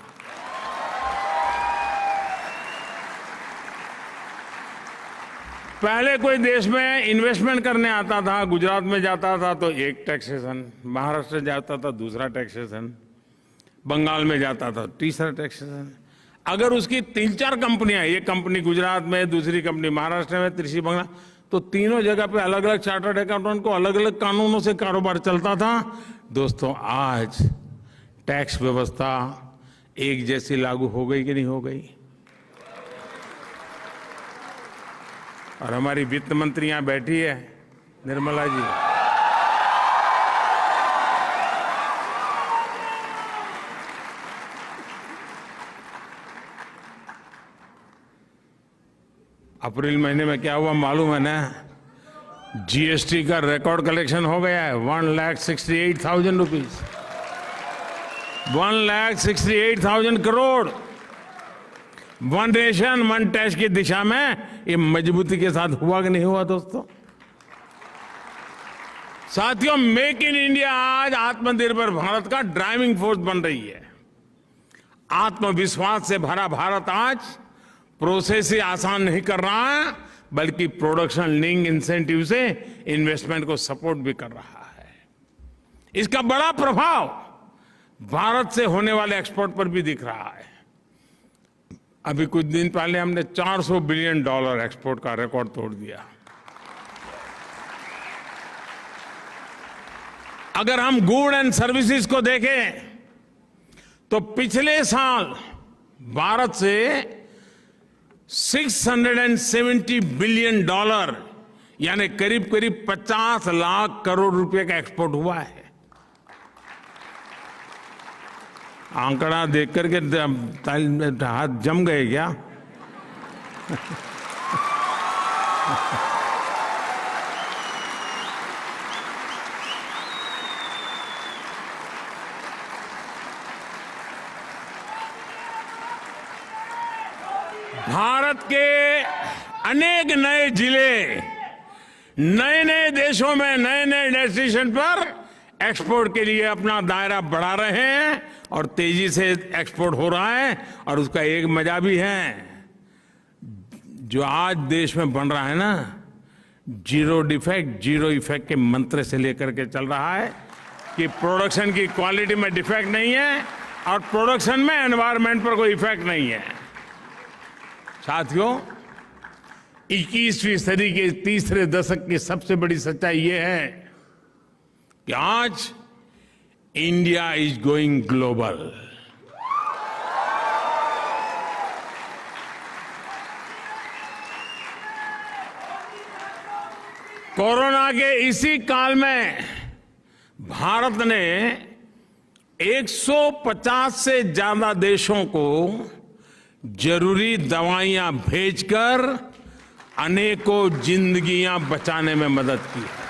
पहले कोई देश में इन्वेस्टमेंट करने आता था, गुजरात में जाता था तो एक टैक्सेशन, महाराष्ट्र जाता था दूसरा टैक्सेशन, बंगाल में जाता था तीसरा टैक्सेशन। अगर उसकी 3-4 कंपनियां, एक कंपनी गुजरात में, दूसरी कंपनी महाराष्ट्र में, तीसरी बंगाल, तो तीनों जगह पे अलग अलग चार्टर्ड अकाउंटेंट को अलग अलग कानूनों से कारोबार चलता था। दोस्तों आज टैक्स व्यवस्था एक जैसी लागू हो गई कि नहीं हो गई? और हमारी वित्त मंत्री यहां बैठी है, निर्मला जी। अप्रैल महीने में क्या हुआ मालूम है ना? जीएसटी का रिकॉर्ड कलेक्शन हो गया है 1,68,000 रुपीज, 1,68,000 करोड़। 1 नेशन 1 टैक्स की दिशा में ये मजबूती के साथ हुआ कि नहीं हुआ दोस्तों? साथियों, मेक इन इंडिया आज आत्मनिर्भर भारत का ड्राइविंग फोर्स बन रही है। आत्मविश्वास से भरा भारत आज प्रोसेस ही आसान नहीं कर रहा है, बल्कि प्रोडक्शन लिंक इंसेंटिव से इन्वेस्टमेंट को सपोर्ट भी कर रहा है। इसका बड़ा प्रभाव भारत से होने वाले एक्सपोर्ट पर भी दिख रहा है। अभी कुछ दिन पहले हमने $400 बिलियन एक्सपोर्ट का रिकॉर्ड तोड़ दिया। अगर हम गुड एंड सर्विसेज को देखें तो पिछले साल भारत से $670 बिलियन यानी करीब करीब 50 लाख करोड़ रुपए का एक्सपोर्ट हुआ है। आंकड़ा देख करके हाथ जम गए क्या? भारत के अनेक नए जिले नए नए देशों में नए नए डेस्टिनेशन पर एक्सपोर्ट के लिए अपना दायरा बढ़ा रहे हैं और तेजी से एक्सपोर्ट हो रहा है। और उसका एक मजा भी है, जो आज देश में बन रहा है ना, जीरो डिफेक्ट जीरो इफेक्ट के मंत्र से लेकर के चल रहा है कि प्रोडक्शन की क्वालिटी में डिफेक्ट नहीं है और प्रोडक्शन में एनवायरनमेंट पर कोई इफेक्ट नहीं है। साथियों, 21वीं सदी के तीसरे दशक की सबसे बड़ी सच्चाई ये है कि आज India is going global. Corona के इसी काल में भारत ने 150 से ज्यादा देशों को जरूरी दवाइयां भेजकर अनेकों जिंदगियां बचाने में मदद की है।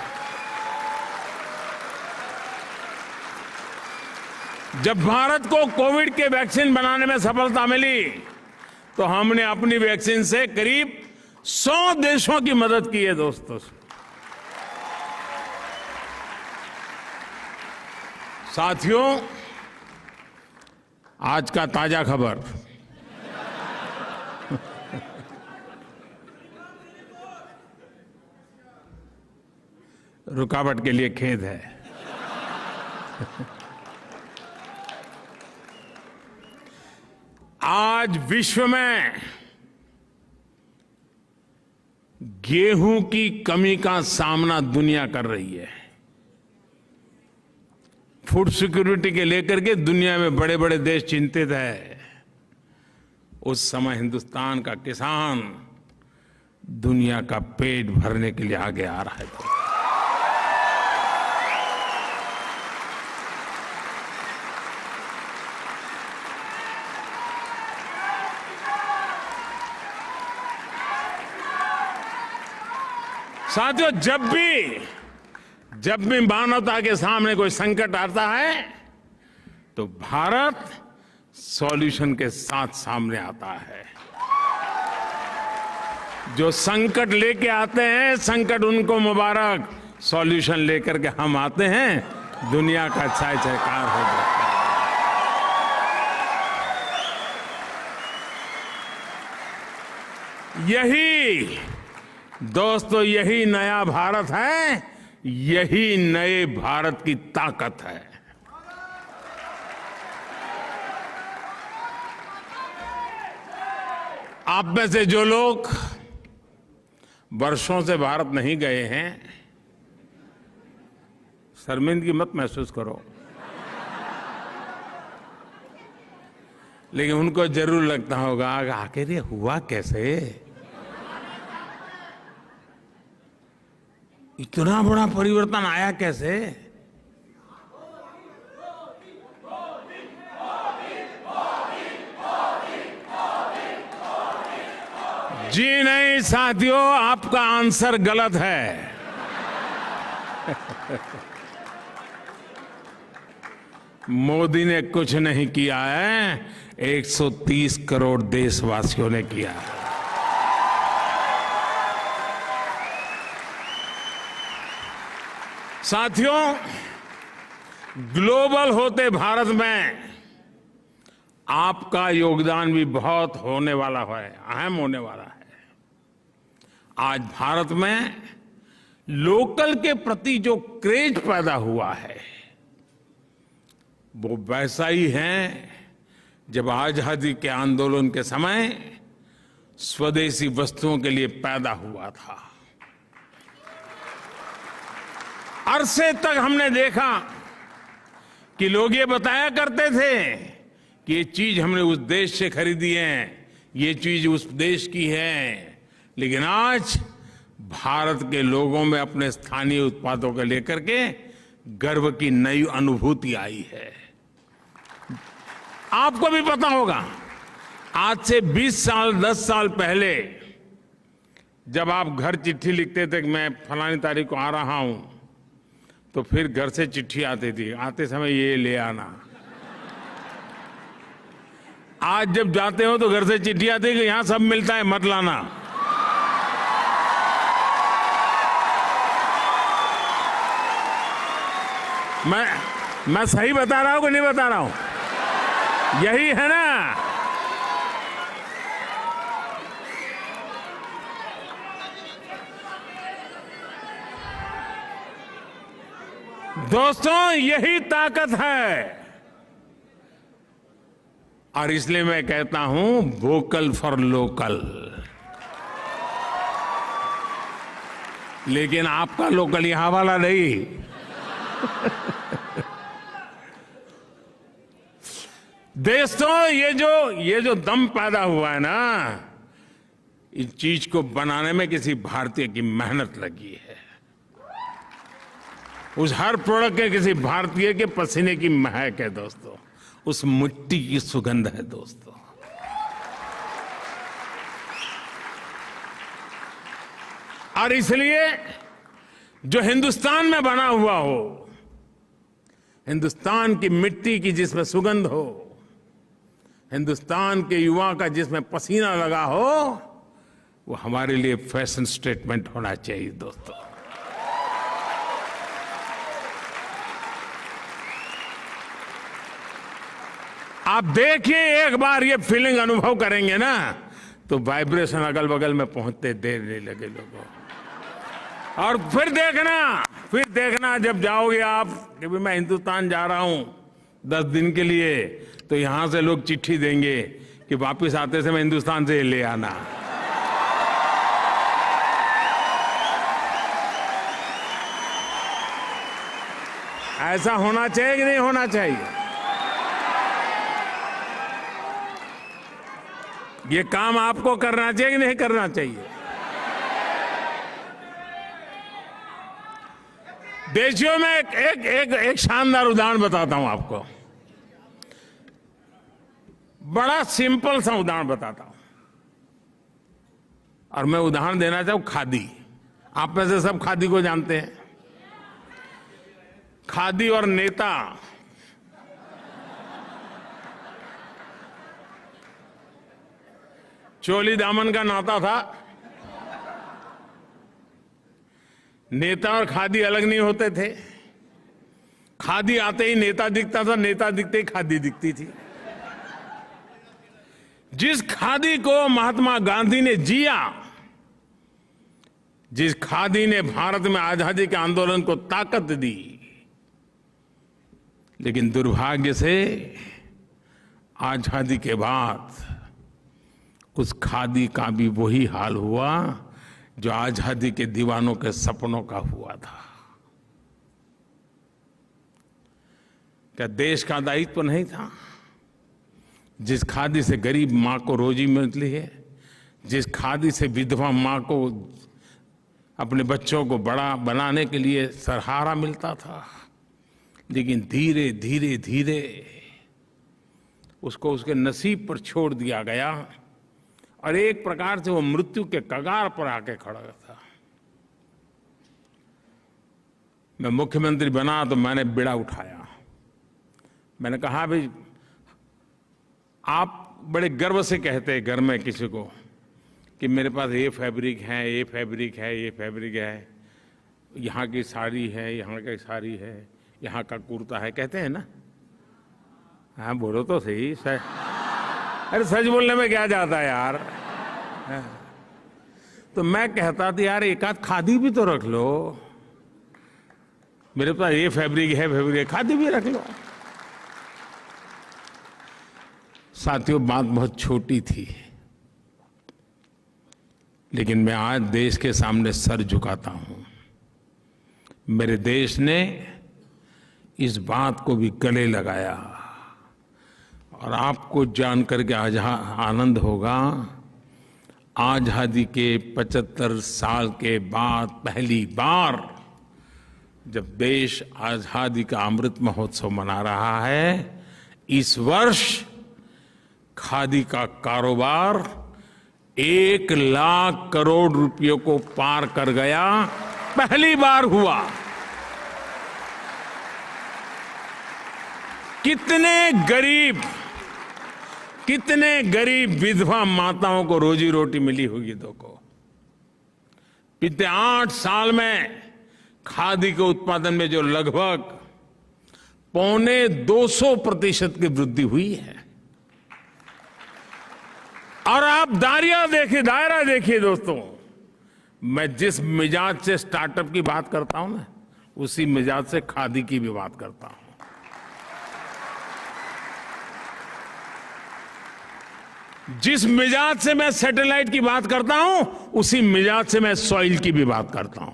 जब भारत को कोविड के वैक्सीन बनाने में सफलता मिली तो हमने अपनी वैक्सीन से करीब 100 देशों की मदद की है। दोस्तों, साथियों, आज का ताजा खबर, रुकावट के लिए खेद है। आज विश्व में गेहूं की कमी का सामना दुनिया कर रही है। फूड सिक्योरिटी के लेकर के दुनिया में बड़े बड़े देश चिंतित है। उस समय हिंदुस्तान का किसान दुनिया का पेट भरने के लिए आगे आ रहा है। साथियों, जब भी मानवता के सामने कोई संकट आता है तो भारत सॉल्यूशन के साथ सामने आता है। जो संकट लेके आते हैं, संकट उनको मुबारक, सॉल्यूशन लेकर के हम आते हैं, दुनिया का जयकार हो जाता है। यही दोस्तों, यही नया भारत है, यही नए भारत की ताकत है। आप में से जो लोग वर्षों से भारत नहीं गए हैं, शर्मिंदगी मत महसूस करो, लेकिन उनको जरूर लगता होगा आखिर ये हुआ कैसे, इतना बड़ा परिवर्तन आया कैसे। जी नहीं साथियों, आपका आंसर गलत है। मोदी ने कुछ नहीं किया है, 130 करोड़ देशवासियों ने किया है। साथियों, ग्लोबल होते भारत में आपका योगदान भी बहुत होने वाला है, अहम होने वाला है। आज भारत में लोकल के प्रति जो क्रेज पैदा हुआ है वो वैसा ही है जब आजादी के आंदोलन के समय स्वदेशी वस्तुओं के लिए पैदा हुआ था। अरसे तक हमने देखा कि लोग ये बताया करते थे कि ये चीज हमने उस देश से खरीदी है, ये चीज उस देश की है, लेकिन आज भारत के लोगों में अपने स्थानीय उत्पादों को लेकर के गर्व की नई अनुभूति आई है। आपको भी पता होगा, आज से 20 साल 10 साल पहले जब आप घर चिट्ठी लिखते थे कि मैं फलानी तारीख को आ रहा हूं, तो फिर घर से चिट्ठी आती थी, आते समय ये ले आना। आज जब जाते हो तो घर से चिट्ठी आती है कि यहां सब मिलता है, मत लाना। मैं सही बता रहा हूं कि नहीं बता रहा हूं? यही है ना। दोस्तों, यही ताकत है। और इसलिए मैं कहता हूं वोकल फॉर लोकल। लेकिन आपका लोकल यहां वाला नहीं। दोस्तों, ये जो दम पैदा हुआ है ना, इस चीज को बनाने में किसी भारतीय की मेहनत लगी है। उस हर प्रोडक्ट के किसी भारतीय के पसीने की महक है दोस्तों, उस मिट्टी की सुगंध है दोस्तों। और इसलिए जो हिंदुस्तान में बना हुआ हो, हिंदुस्तान की मिट्टी की जिसमें सुगंध हो, हिंदुस्तान के युवा का जिसमें पसीना लगा हो, वो हमारे लिए फैशन स्टेटमेंट होना चाहिए दोस्तों। आप देखिए, एक बार ये फीलिंग अनुभव करेंगे ना, तो वाइब्रेशन अगल बगल में पहुंचते देर नहीं लगे लोगों। और फिर देखना जब जाओगे आप कि मैं हिंदुस्तान जा रहा हूं 10 दिन के लिए, तो यहां से लोग चिट्ठी देंगे कि वापस आते समय हिंदुस्तान से ले आना। ऐसा होना चाहिए कि नहीं होना चाहिए? ये काम आपको करना चाहिए कि नहीं करना चाहिए? देशियों में एक शानदार उदाहरण बताता हूं आपको। बड़ा सिंपल सा उदाहरण बताता हूं। और मैं उदाहरण देना चाहूं खादी। आप में से सब खादी को जानते हैं। खादी और नेता, चोली दामन का नाता था। नेता और खादी अलग नहीं होते थे। खादी आते ही नेता दिखता था, नेता दिखते ही खादी दिखती थी। जिस खादी को महात्मा गांधी ने जिया, जिस खादी ने भारत में आजादी के आंदोलन को ताकत दी, लेकिन दुर्भाग्य से आजादी के बाद उस खादी का भी वही हाल हुआ जो आजादी के दीवानों के सपनों का हुआ था। क्या देश का दायित्व नहीं था? जिस खादी से गरीब मां को रोजी मिलती है, जिस खादी से विधवा मां को अपने बच्चों को बड़ा बनाने के लिए सहारा मिलता था, लेकिन धीरे धीरे धीरे उसको उसके नसीब पर छोड़ दिया गया और एक प्रकार से वो मृत्यु के कगार पर आके खड़ा था। मैं मुख्यमंत्री बना तो मैंने बीड़ा उठाया। मैंने कहा, भाई आप बड़े गर्व से कहते हैं घर में किसी को कि मेरे पास ये फैब्रिक है, ये फैब्रिक है, ये फैब्रिक है, यहाँ की साड़ी है, यहाँ की साड़ी है, यहाँ का कुर्ता है, कहते हैं ना? हाँ, बोलो तो सही। अरे सच बोलने में क्या जाता है यार। तो मैं कहता था यार एक आध खादी भी तो रख लो। मेरे पास ये फैब्रिक है, खादी भी रख लो। साथियों, बात बहुत छोटी थी, लेकिन मैं आज देश के सामने सर झुकाता हूं। मेरे देश ने इस बात को भी गले लगाया और आपको जानकर के आज आनंद होगा, आजादी के 75 साल के बाद पहली बार जब देश आजादी का अमृत महोत्सव मना रहा है, इस वर्ष खादी का कारोबार 1 लाख करोड़ रुपयों को पार कर गया। पहली बार हुआ। कितने गरीब विधवा माताओं को रोजी रोटी मिली होगी। देखो, पिछले 8 साल में खादी के उत्पादन में जो लगभग 250% की वृद्धि हुई है। और आप दायरा देखिए दोस्तों, मैं जिस मिजाज से स्टार्टअप की बात करता हूं ना, उसी मिजाज से खादी की भी बात करता हूं। जिस मिजाज से मैं सैटेलाइट की बात करता हूं, उसी मिजाज से मैं सॉइल की भी बात करता हूं।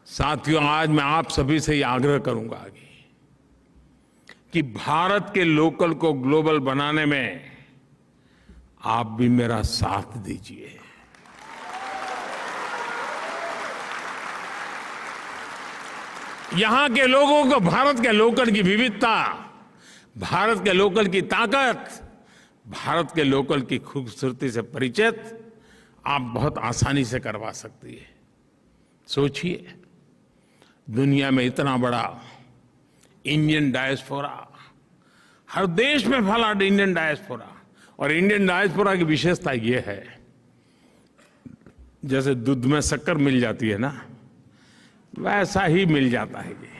साथियों, आज मैं आप सभी से ये आग्रह करूंगा कि भारत के लोकल को ग्लोबल बनाने में आप भी मेरा साथ दीजिए। यहां के लोगों को भारत के लोकल की विविधता, भारत के लोकल की ताकत, भारत के लोकल की खूबसूरती से परिचित आप बहुत आसानी से करवा सकती है। सोचिए, दुनिया में इतना बड़ा इंडियन डायस्पोरा, हर देश में फैला इंडियन डायस्पोरा, और इंडियन डायस्पोरा की विशेषता यह है, जैसे दूध में शक्कर मिल जाती है ना, वैसा ही मिल जाता है ये।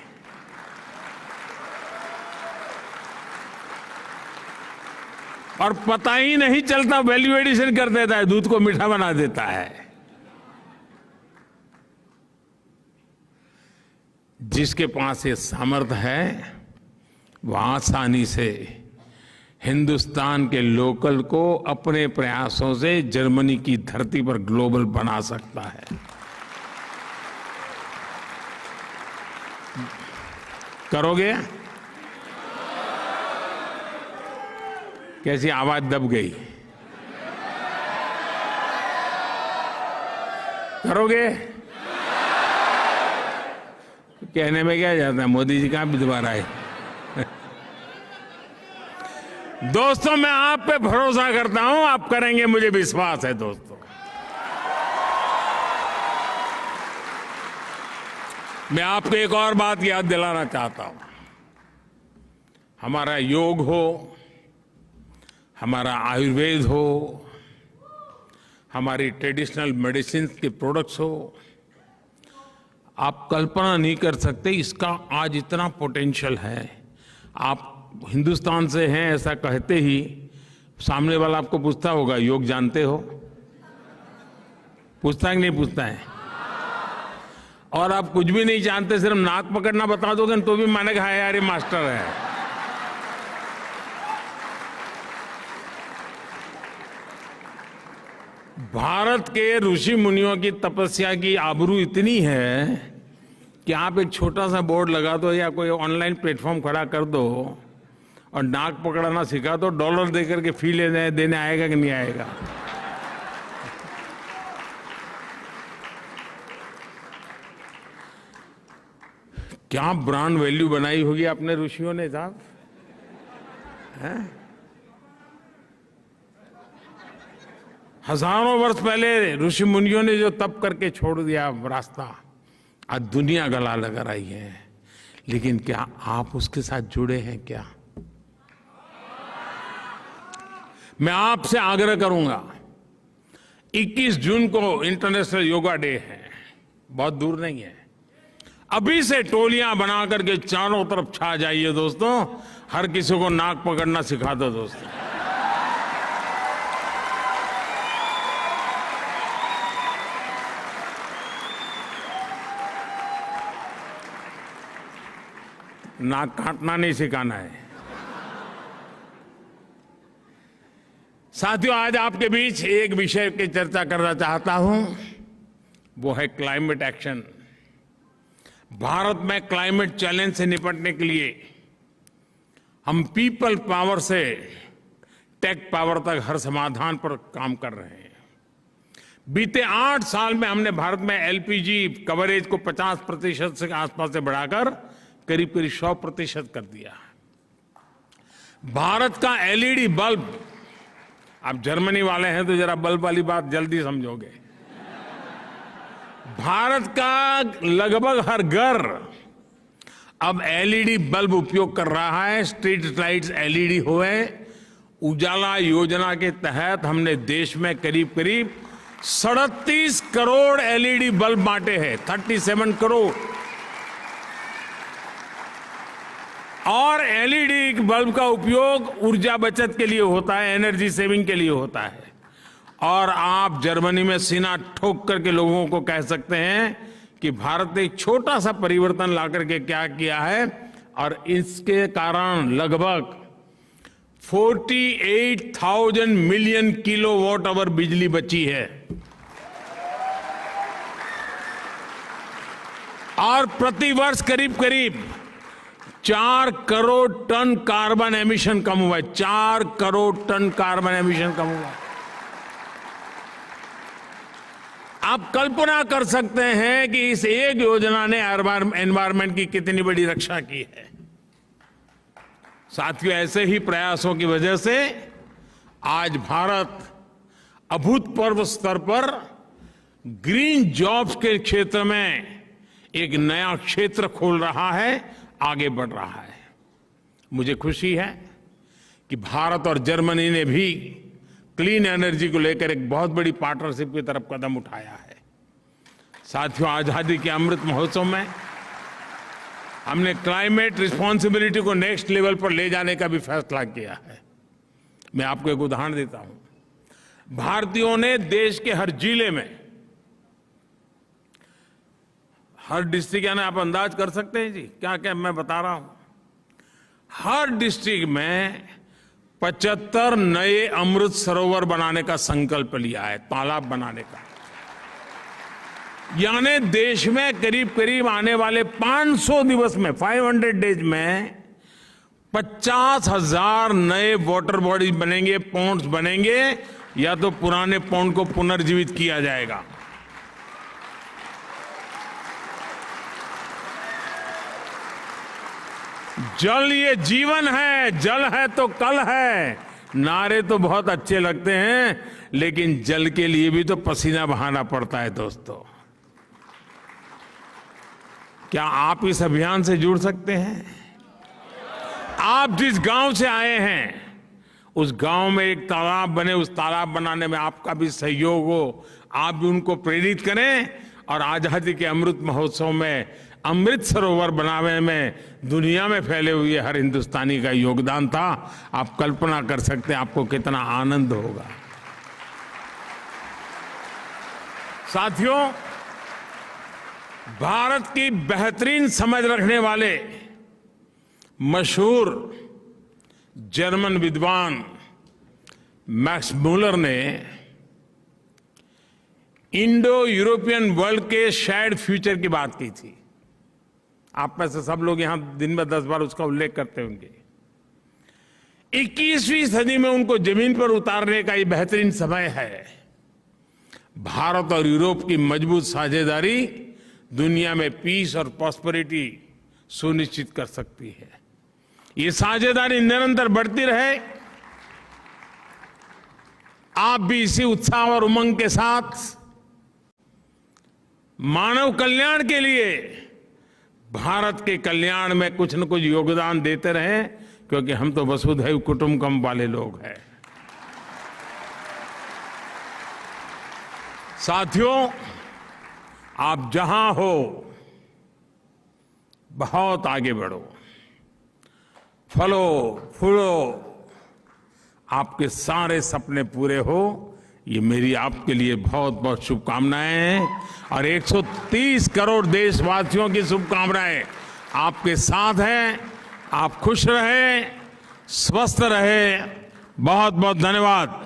और पता ही नहीं चलता, वैल्यू एडिशन कर देता है, दूध को मीठा बना देता है। जिसके पास ये सामर्थ्य है, वो आसानी से हिंदुस्तान के लोकल को अपने प्रयासों से जर्मनी की धरती पर ग्लोबल बना सकता है। करोगे? कैसी आवाज दब गई? करोगे? कहने में क्या जाता है, मोदी जी कहां भी दोबारा आए। दोस्तों, मैं आप पे भरोसा करता हूं, आप करेंगे, मुझे विश्वास है। दोस्तों, मैं आपको एक और बात याद दिलाना चाहता हूं। हमारा योग हो, हमारा आयुर्वेद हो, हमारी ट्रेडिशनल मेडिसिन के प्रोडक्ट्स हो, आप कल्पना नहीं कर सकते इसका आज इतना पोटेंशियल है। आप हिंदुस्तान से हैं ऐसा कहते ही सामने वाला आपको पूछता होगा, योग जानते हो? पूछता है कि नहीं पूछता है? और आप कुछ भी नहीं जानते, सिर्फ नाक पकड़ना बता दोगे तो भी मानेगा है यार ये मास्टर है। भारत के ऋषि मुनियों की तपस्या की आबरू इतनी है कि आप एक छोटा सा बोर्ड लगा दो या कोई ऑनलाइन प्लेटफॉर्म खड़ा कर दो और नाक पकड़ना सिखा दो, डॉलर देकर के फी देने आएगा कि नहीं आएगा? क्या ब्रांड वैल्यू बनाई होगी अपने ऋषियों ने साहब, हैं? हजारों वर्ष पहले ऋषि मुनियों ने जो तप करके छोड़ दिया रास्ता, आज दुनिया गला लगा रही है। लेकिन क्या आप उसके साथ जुड़े हैं क्या? मैं आपसे आग्रह करूंगा, 21 जून को इंटरनेशनल योगा डे है, बहुत दूर नहीं है। अभी से टोलियां बना करके चारों तरफ छा जाइए दोस्तों, हर किसी को नाक पकड़ना सिखा दो दोस्तों। नाक काटना नहीं सिखाना है। साथियों, आज आपके बीच एक विषय की चर्चा करना चाहता हूं, वो है क्लाइमेट एक्शन। भारत में क्लाइमेट चैलेंज से निपटने के लिए हम पीपल पावर से टेक पावर तक हर समाधान पर काम कर रहे हैं। बीते 8 साल में हमने भारत में एलपीजी कवरेज को 50% से आसपास से बढ़ाकर करीब 100% कर दिया। भारत का एलईडी बल्ब, आप जर्मनी वाले हैं तो जरा बल्ब वाली बात जल्दी समझोगे। भारत का लगभग हर घर अब एलईडी बल्ब उपयोग कर रहा है। स्ट्रीट लाइट्स एलईडी हुए। उजाला योजना के तहत हमने देश में करीब करीब 37 करोड़ एलईडी बल्ब बांटे हैं, 37 करोड़। और एलईडी बल्ब का उपयोग ऊर्जा बचत के लिए होता है, एनर्जी सेविंग के लिए होता है। और आप जर्मनी में सीना ठोक करके लोगों को कह सकते हैं कि भारत ने एक छोटा सा परिवर्तन ला करके क्या किया है, और इसके कारण लगभग 48,000 मिलियन किलोवाट आवर बिजली बची है। और प्रतिवर्ष करीब करीब 4 करोड़ टन कार्बन एमिशन कम हुआ है, 4 करोड़ टन कार्बन एमिशन कम हुआ है। आप कल्पना कर सकते हैं कि इस एक योजना ने एनवायरमेंट की कितनी बड़ी रक्षा की है। साथियों, ऐसे ही प्रयासों की वजह से आज भारत अभूतपूर्व स्तर पर ग्रीन जॉब्स के क्षेत्र में एक नया क्षेत्र खोल रहा है, आगे बढ़ रहा है। मुझे खुशी है कि भारत और जर्मनी ने भी क्लीन एनर्जी को लेकर एक बहुत बड़ी पार्टनरशिप की तरफ कदम उठाया है। साथियों, आजादी के अमृत महोत्सव में हमने क्लाइमेट रिस्पॉन्सिबिलिटी को नेक्स्ट लेवल पर ले जाने का भी फैसला किया है। मैं आपको एक उदाहरण देता हूं। भारतीयों ने देश के हर जिले में, हर डिस्ट्रिक्ट, यानी आप अंदाज कर सकते हैं जी क्या क्या मैं बता रहा हूं, हर डिस्ट्रिक्ट में 75 नए अमृत सरोवर बनाने का संकल्प लिया है, तालाब बनाने का। यानी देश में करीब करीब आने वाले 500 दिवस में, 500 डेज में 50,000 नए वाटर बॉडीज बनेंगे, पॉन्ड्स बनेंगे, या तो पुराने पॉन्ड को पुनर्जीवित किया जाएगा। जल ये जीवन है, जल है तो कल है। नारे तो बहुत अच्छे लगते हैं, लेकिन जल के लिए भी तो पसीना बहाना पड़ता है। दोस्तों, क्या आप इस अभियान से जुड़ सकते हैं? आप जिस गांव से आए हैं, उस गांव में एक तालाब बने, उस तालाब बनाने में आपका भी सहयोग हो, आप भी उनको प्रेरित करें। और आजादी के अमृत महोत्सव में अमृत सरोवर बनाने में दुनिया में फैले हुए हर हिंदुस्तानी का योगदान था। आप कल्पना कर सकते हैं आपको कितना आनंद होगा। साथियों, भारत की बेहतरीन समझ रखने वाले मशहूर जर्मन विद्वान मैक्स मूलर ने इंडो यूरोपियन वर्ल्ड के शेयर्ड फ्यूचर की बात की थी। आप में से सब लोग यहां दिन में 10 बार उसका उल्लेख करते होंगे। 21वीं सदी में उनको जमीन पर उतारने का ये बेहतरीन समय है। भारत और यूरोप की मजबूत साझेदारी दुनिया में पीस और प्रॉस्पेरिटी सुनिश्चित कर सकती है। ये साझेदारी निरंतर बढ़ती रहे। आप भी इसी उत्साह और उमंग के साथ मानव कल्याण के लिए, भारत के कल्याण में कुछ न कुछ योगदान देते रहें, क्योंकि हम तो वसुधैव कुटुंबकम वाले लोग हैं। साथियों, आप जहां हो बहुत आगे बढ़ो, फलो फूलो, आपके सारे सपने पूरे हो, ये मेरी आपके लिए बहुत बहुत शुभकामनाएं हैं। और 130 करोड़ देशवासियों की शुभकामनाएं आपके साथ हैं। आप खुश रहे, स्वस्थ रहे। बहुत बहुत धन्यवाद।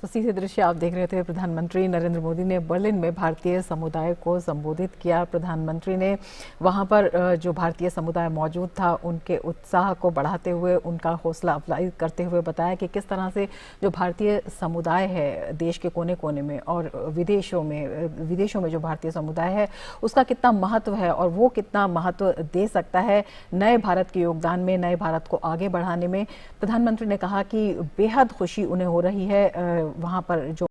तो सीधे दृश्य आप देख रहे थे। प्रधानमंत्री नरेंद्र मोदी ने बर्लिन में भारतीय समुदाय को संबोधित किया। प्रधानमंत्री ने वहां पर जो भारतीय समुदाय मौजूद था उनके उत्साह को बढ़ाते हुए, उनका हौसला अफजाई करते हुए बताया कि किस तरह से जो भारतीय समुदाय है देश के कोने कोने में और विदेशों में जो भारतीय समुदाय है उसका कितना महत्व है और वो कितना महत्व दे सकता है नए भारत के योगदान में, नए भारत को आगे बढ़ाने में। प्रधानमंत्री ने कहा कि बेहद खुशी उन्हें हो रही है वहां पर जो